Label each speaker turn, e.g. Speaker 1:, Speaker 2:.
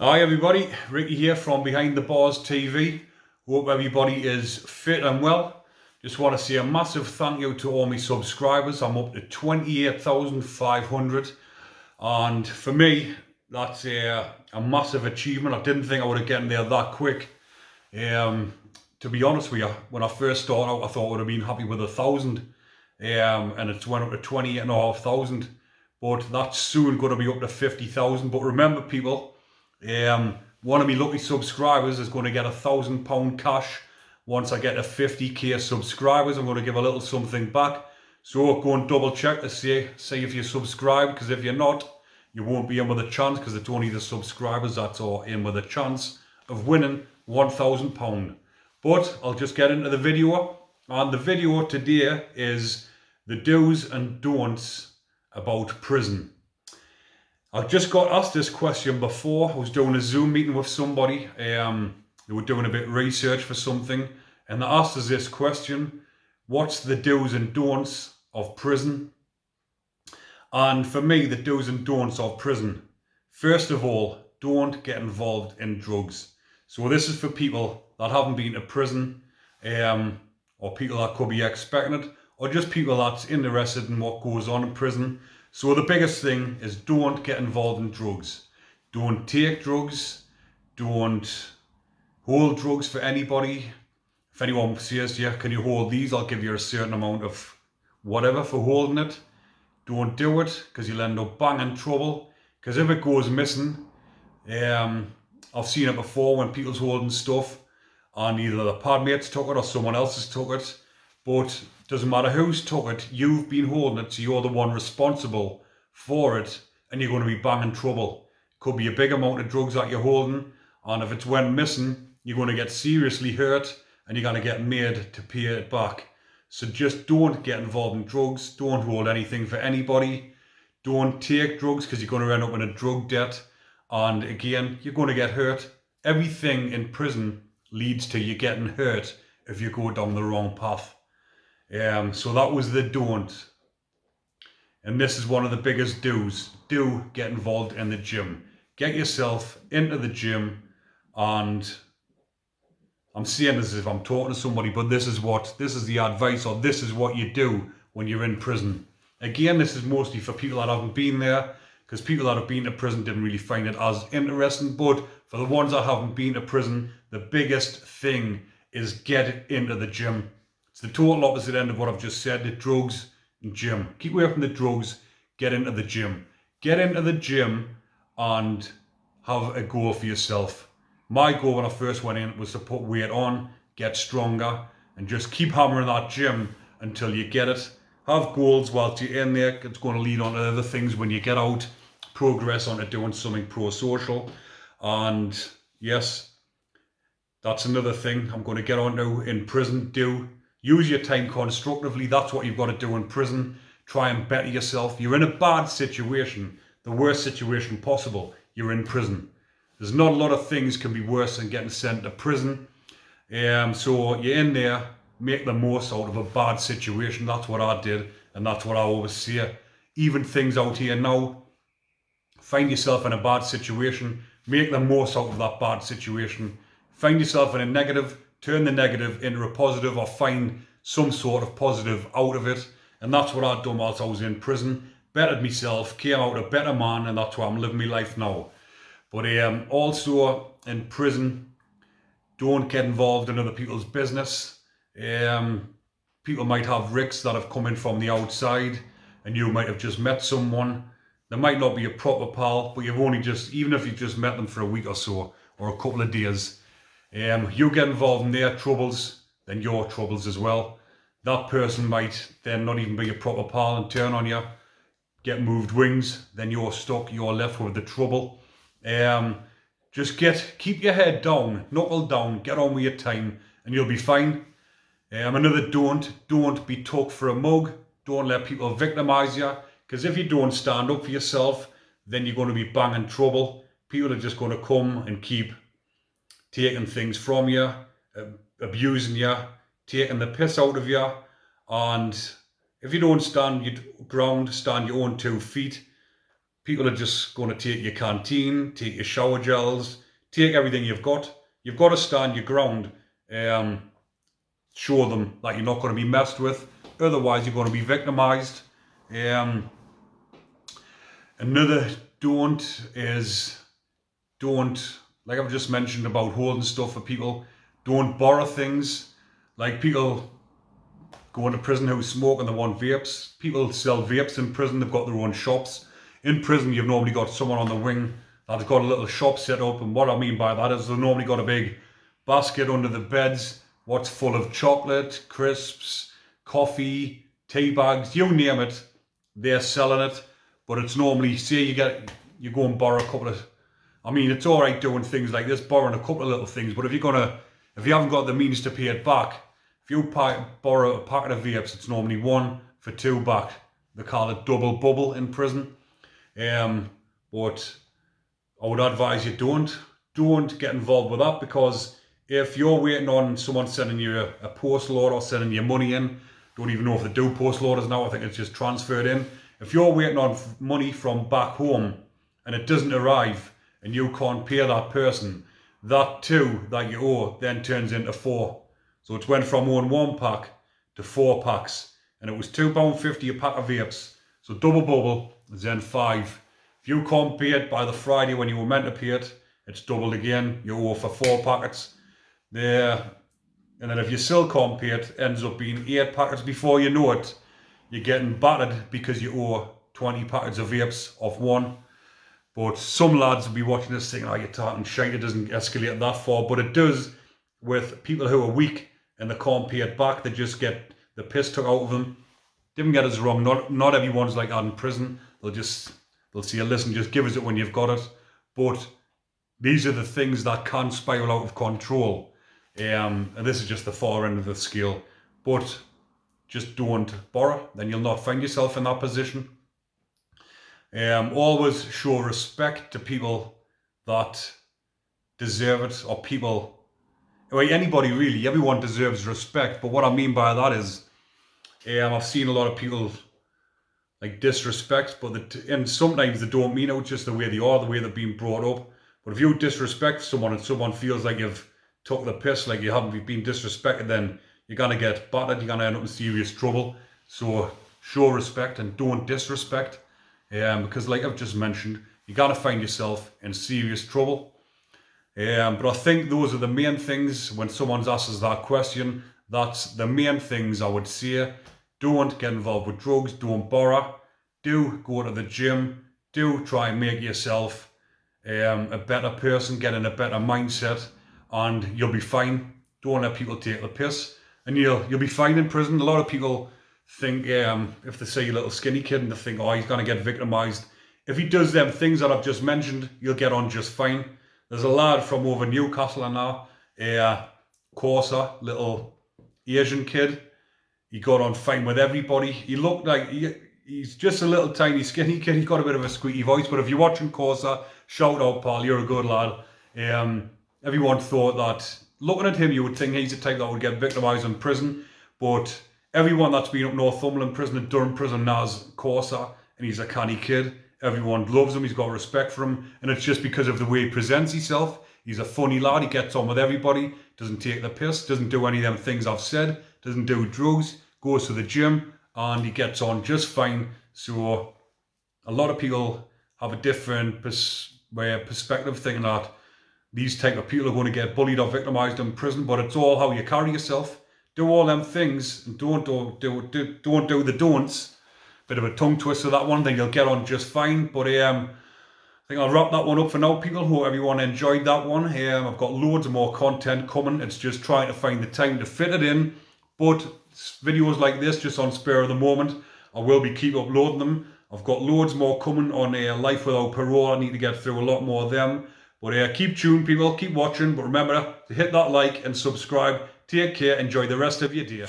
Speaker 1: Hi everybody, Ricky here from Behind the Bars TV. Hope everybody is fit and well. Just want to say a massive thank you to all my subscribers. I'm up to 28,500 and for me that's a massive achievement. I didn't think I would have gotten there that quick. Um, to be honest with you, when I first started out I thought I would have been happy with 1,000 and it's went up to 28,500, but that's soon going to be up to 50,000. But remember people, one of my lucky subscribers is going to get £1,000 cash. Once I get to 50k subscribers, I'm going to give a little something back. So go and double check to see if you're subscribed, because if you're not, you won't be in with a chance, because it's only the subscribers that are in with a chance of winning £1,000. But I'll just get into the video. And the video today is the do's and don'ts about prison. I just got asked this question before. I was doing a Zoom meeting with somebody. They were doing a bit of research for something, and they asked us this question: what's the do's and don'ts of prison? And for me, the do's and don'ts of prison, first of all, don't get involved in drugs. So this is for people that haven't been to prison, or people that could be expecting it, or just people that's interested in what goes on in prison. So the biggest thing is don't get involved in drugs. Don't take drugs. Don't hold drugs for anybody. If anyone says, yeah, can you hold these? I'll give you a certain amount of whatever for holding it. Don't do it, because you'll end up banging trouble. Because if it goes missing, I've seen it before when people's holding stuff and either the padmates took it or someone else has took it. But it doesn't matter who's took it, you've been holding it, so you're the one responsible for it, and you're going to be banging trouble. Could be a big amount of drugs that you're holding, and if it's went missing, you're going to get seriously hurt and you're going to get made to pay it back. So just don't get involved in drugs. Don't hold anything for anybody. Don't take drugs, because you're going to end up in a drug debt. And again, you're going to get hurt. Everything in prison leads to you getting hurt if you go down the wrong path. So that was the don't. And this is one of the biggest do's. Do get involved in the gym. Get yourself into the gym. And I'm saying this as if I'm talking to somebody, but this is the advice, or this is what you do when you're in prison. Again, this is mostly for people that haven't been there, because people that have been to prison didn't really find it as interesting. But for the ones that haven't been to prison, the biggest thing is get into the gym. It's the total opposite end of what I've just said: the drugs and gym. Keep away from the drugs, get into the gym. Get into the gym and have a go for yourself. My goal when I first went in was to put weight on, get stronger, and just keep hammering that gym until you get it. Have goals whilst you're in there. It's going to lead on to other things when you get out. Progress onto doing something pro-social. And yes, that's another thing I'm going to get onto in prison. Use your time constructively. That's what you've got to do in prison. Try and better yourself. You're in a bad situation, the worst situation possible. You're in prison. There's not a lot of things can be worse than getting sent to prison. So you're in there, make the most out of a bad situation. That's what I did, and that's what I always say. Even things out here now, find yourself in a bad situation, make the most out of that bad situation. Find yourself in a negative, turn the negative into a positive, or find some sort of positive out of it. And that's what I'd done whilst I was in prison. Bettered myself, came out a better man, and that's why I'm living my life now. But also in prison, don't get involved in other people's business. People might have ricks that have come in from the outside, and you might have just met someone. They might not be a proper pal, but you've only just, even if you've just met them for a week or so, or a couple of days, you get involved in their troubles, then your troubles as well. That person might then not even be a proper pal and turn on you, get moved wings, then you're stuck, you're left with the trouble. Just keep your head down, knuckle down, get on with your time, and you'll be fine. Another don't be took for a mug. Don't let people victimise you, because if you don't stand up for yourself, then you're going to be banging trouble. People are just going to come and keep taking things from you, abusing you, taking the piss out of you. And if you don't stand your ground, stand your own 2 feet, People are just going to take your canteen, take your shower gels, take everything you've got. You've got to stand your ground. Show them that you're not going to be messed with. Otherwise, you're going to be victimised. Another don't is, like I've just mentioned about holding stuff for people, don't borrow things. Like people go into prison who smoke and they want vapes. People sell vapes in prison, they've got their own shops. In prison, you've normally got someone on the wing that's got a little shop set up, and what I mean by that is they've normally got a big basket under the beds, what's full of chocolate, crisps, coffee, tea bags, you name it, they're selling it. But it's normally, say you go and borrow a couple of, I mean, it's all right doing things like this, borrowing a couple of little things, but if you haven't got the means to pay it back, if you borrow a packet of vapes, it's normally 1 for 2 back. They call it double bubble in prison. But I would advise you don't get involved with that, because if you're waiting on someone sending you a postal order or sending you money in, don't even know if they do postal orders now, I think it's just transferred in. If you're waiting on money from back home and it doesn't arrive and you can't pay that person, that 2 that you owe then turns into 4. So it went from owing 1 pack to 4 packs, and it was £2.50 a pack of vapes. So double bubble is then 5. If you can't pay it by the Friday when you were meant to pay it, it's doubled again. You owe for 4 packets. There, and then if you still can't pay it, ends up being 8 packets. Before you know it, you're getting battered because you owe 20 packets of vapes off 1. But some lads will be watching this thinking, oh, you're talking shite, it doesn't escalate that far. But it does with people who are weak and they can't pay it back. They just get the piss took out of them. Don't get us wrong, not everyone's like that in prison. They'll say, listen, just give us it when you've got it. But these are the things that can spiral out of control. And this is just the far end of the scale. But just don't borrow, then you'll not find yourself in that position. Always show respect to people that deserve it, or people, well, anybody really, everyone deserves respect. But what I mean by that is, I've seen a lot of people like disrespect, and sometimes they don't mean it, it's just the way they are, the way they've been brought up. But if you disrespect someone and someone feels like you've took the piss, like you haven't been disrespected, then you're going to get battered, you're going to end up in serious trouble. So show respect and don't disrespect. Because like I've just mentioned, you're going to find yourself in serious trouble. But I think those are the main things when someone's asked us that question. That's the main things I would say. Don't get involved with drugs, don't borrow, do go to the gym, do try and make yourself a better person, get in a better mindset, and you'll be fine. Don't let people take the piss, and you'll be fine in prison. A lot of people think, if they see a little skinny kid and they think, oh, he's going to get victimised. If he does them things that I've just mentioned, you'll get on just fine. There's a lad from over Newcastle and now, Corsa, little Asian kid. He got on fine with everybody. He looked like, he's just a little tiny skinny kid. He's got a bit of a squeaky voice, but if you're watching Corsa, shout out, pal, you're a good lad. Everyone thought that, looking at him, you would think he's the type that would get victimised in prison, but everyone that's been up Northumberland prison and Durham prison now is Corsa, and he's a canny kid. Everyone loves him, he's got respect for him, and it's just because of the way he presents himself. He's a funny lad, he gets on with everybody, doesn't take the piss, doesn't do any of them things I've said, doesn't do drugs, goes to the gym, and he gets on just fine. So a lot of people have a different perspective, thinking that these type of people are going to get bullied or victimised in prison, but it's all how you carry yourself. Do all them things, and don't do the don'ts. Bit of a tongue twister, that one, then you'll get on just fine. But I think I'll wrap that one up for now, people. Hope everyone enjoyed that one. I've got loads of more content coming. It's just trying to find the time to fit it in. But videos like this, just on spur of the moment, I will be keep uploading them. I've got loads more coming on Life Without Parole. I need to get through a lot more of them. But keep tuned, people. Keep watching. But remember to hit that like and subscribe. Take care. Enjoy the rest of your day.